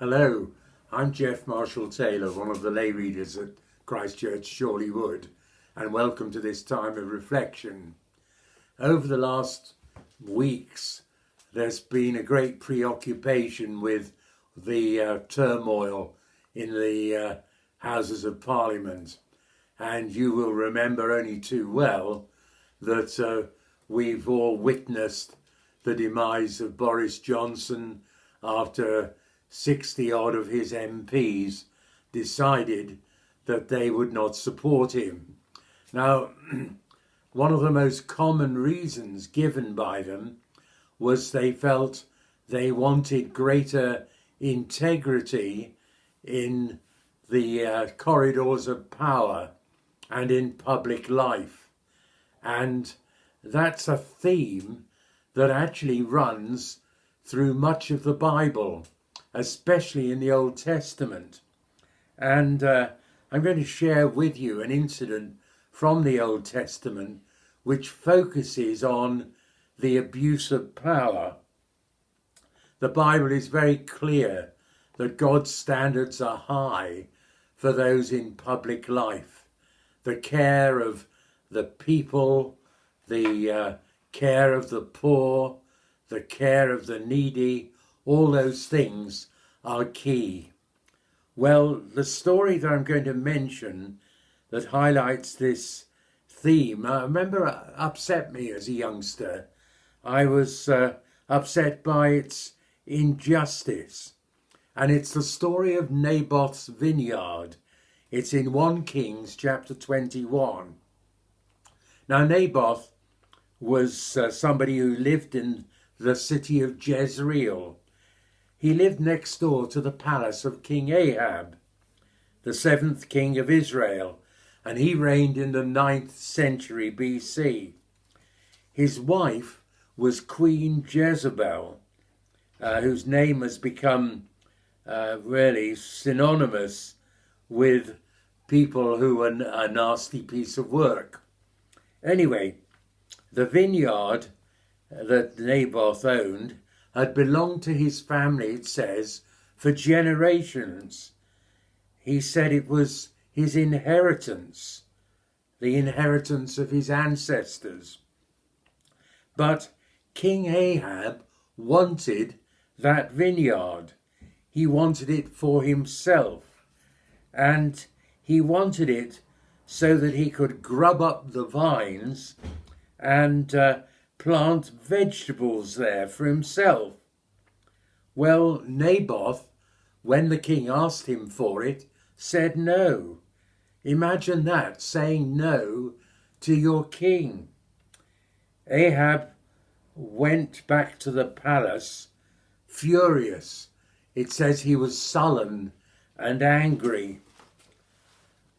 Hello, I'm Jeff Marshall Taylor, one of the lay readers at Christchurch Chorley Wood, and welcome to this time of reflection. Over the last weeks, there's been a great preoccupation with the turmoil in the Houses of Parliament, and you will remember only too well that we've all witnessed the demise of Boris Johnson after 60 odd of his MPs decided that they would not support him. Now, one of the most common reasons given by them was they felt they wanted greater integrity in the corridors of power and in public life. And that's a theme that actually runs through much of the Bible, especially in the Old Testament. And I'm going to share with you an incident from the Old Testament which focuses on the abuse of power. The Bible is very clear that God's standards are high for those in public life. The care of the people, the care of the poor, the care of the needy, all those things are key. Well, the story that I'm going to mention that highlights this theme, I remember upset me as a youngster. I was upset by its injustice. And it's the story of Naboth's vineyard. It's in 1 Kings chapter 21. Now, Naboth was somebody who lived in the city of Jezreel. He lived next door to the palace of King Ahab, the 7th king of Israel, and he reigned in the 9th century BC. His wife was Queen Jezebel, whose name has become really synonymous with people who are a nasty piece of work. Anyway, the vineyard that Naboth owned had belonged to his family, it says, for generations. He said it was his inheritance, the inheritance of his ancestors. But King Ahab wanted that vineyard. He wanted it for himself, and he wanted it so that he could grub up the vines and plant vegetables there for himself. Well, Naboth, when the king asked him for it, said no. Imagine that, saying no to your king. Ahab went back to the palace furious. It says he was sullen and angry.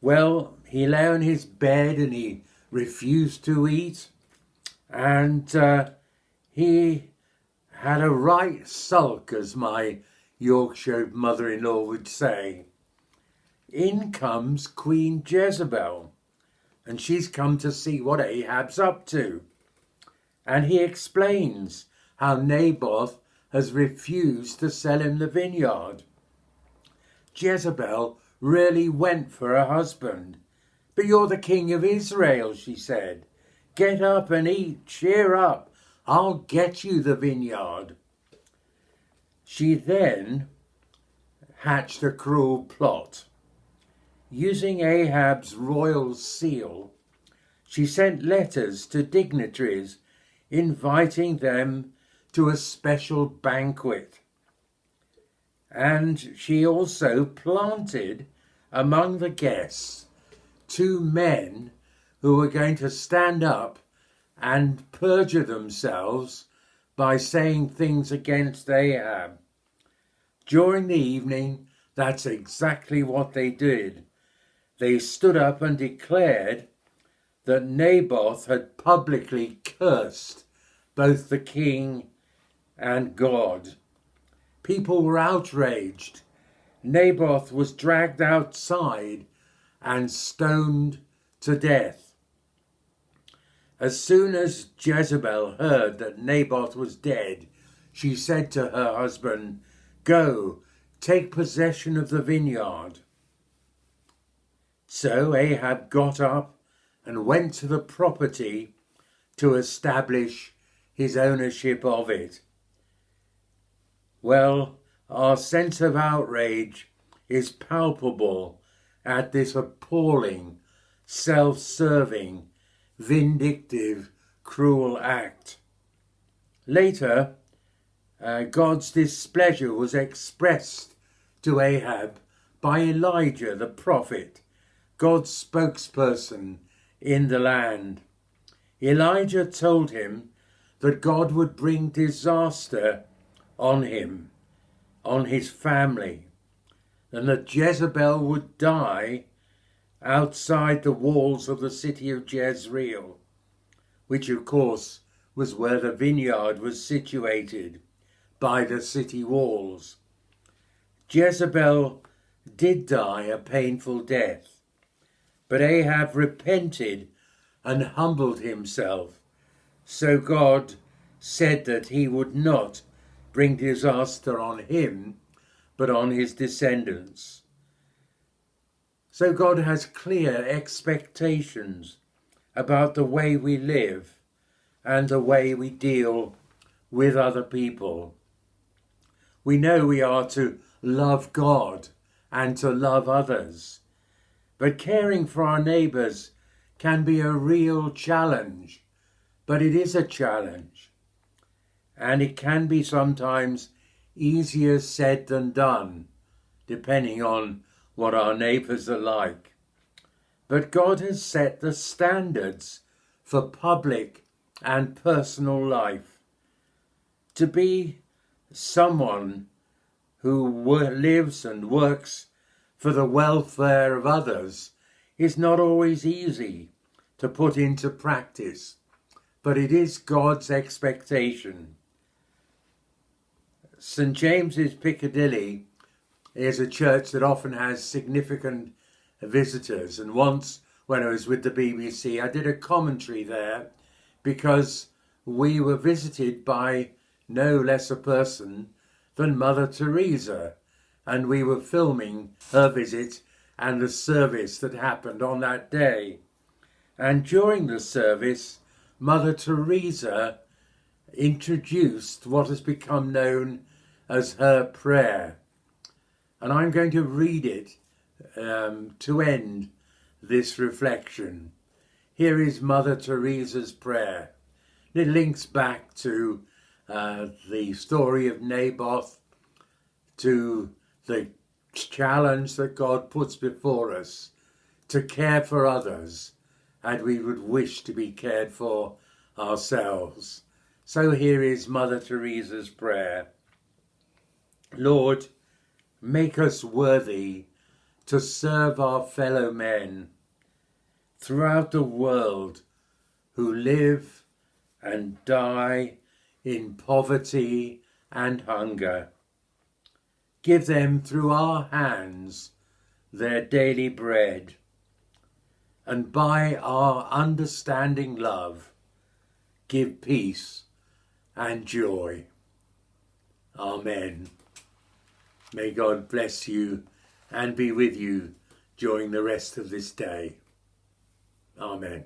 Well, he lay on his bed and he refused to eat. And he had a right sulk, as my Yorkshire mother-in-law would say. In comes Queen Jezebel, and she's come to see what Ahab's up to. And he explains how Naboth has refused to sell him the vineyard. Jezebel really went for her husband. But you're the king of Israel, she said. Get up and eat, cheer up. I'll get you the vineyard. She then hatched a cruel plot. Using Ahab's royal seal, she sent letters to dignitaries inviting them to a special banquet. And she also planted among the guests 2 men who were going to stand up and perjure themselves by saying things against Ahab. During the evening, that's exactly what they did. They stood up and declared that Naboth had publicly cursed both the king and God. People were outraged. Naboth was dragged outside and stoned to death. As soon as Jezebel heard that Naboth was dead, she said to her husband, "Go, take possession of the vineyard. So Ahab got up and went to the property to establish his ownership of it. Well, our sense of outrage is palpable at this appalling, self-serving, vindictive, cruel act. Later, God's displeasure was expressed to Ahab by Elijah the prophet, God's spokesperson in the land. Elijah told him that God would bring disaster on him, on his family, and that Jezebel would die outside the walls of the city of Jezreel, which of course was where the vineyard was situated, by the city walls. Jezebel did die a painful death, but Ahab repented and humbled himself, so God said that he would not bring disaster on him, but on his descendants. So God has clear expectations about the way we live and the way we deal with other people. We know we are to love God and to love others, but caring for our neighbours can be a real challenge, but it is a challenge, and it can be sometimes easier said than done, depending on what our neighbours are like. But God has set the standards for public and personal life. To be someone who lives and works for the welfare of others is not always easy to put into practice, but it is God's expectation. St. James's Piccadilly is a church that often has significant visitors, and once when I was with the BBC I did a commentary there because we were visited by no less a person than Mother Teresa, and we were filming her visit and the service that happened on that day. And during the service, Mother Teresa introduced what has become known as her prayer. And I'm going to read it to end this reflection. Here is Mother Teresa's prayer. It links back to the story of Naboth, to the challenge that God puts before us to care for others and we would wish to be cared for ourselves. So here is Mother Teresa's prayer. Lord, make us worthy to serve our fellow men throughout the world who live and die in poverty and hunger. Give them through our hands their daily bread, and by our understanding love, give peace and joy. Amen. May God bless you and be with you during the rest of this day. Amen.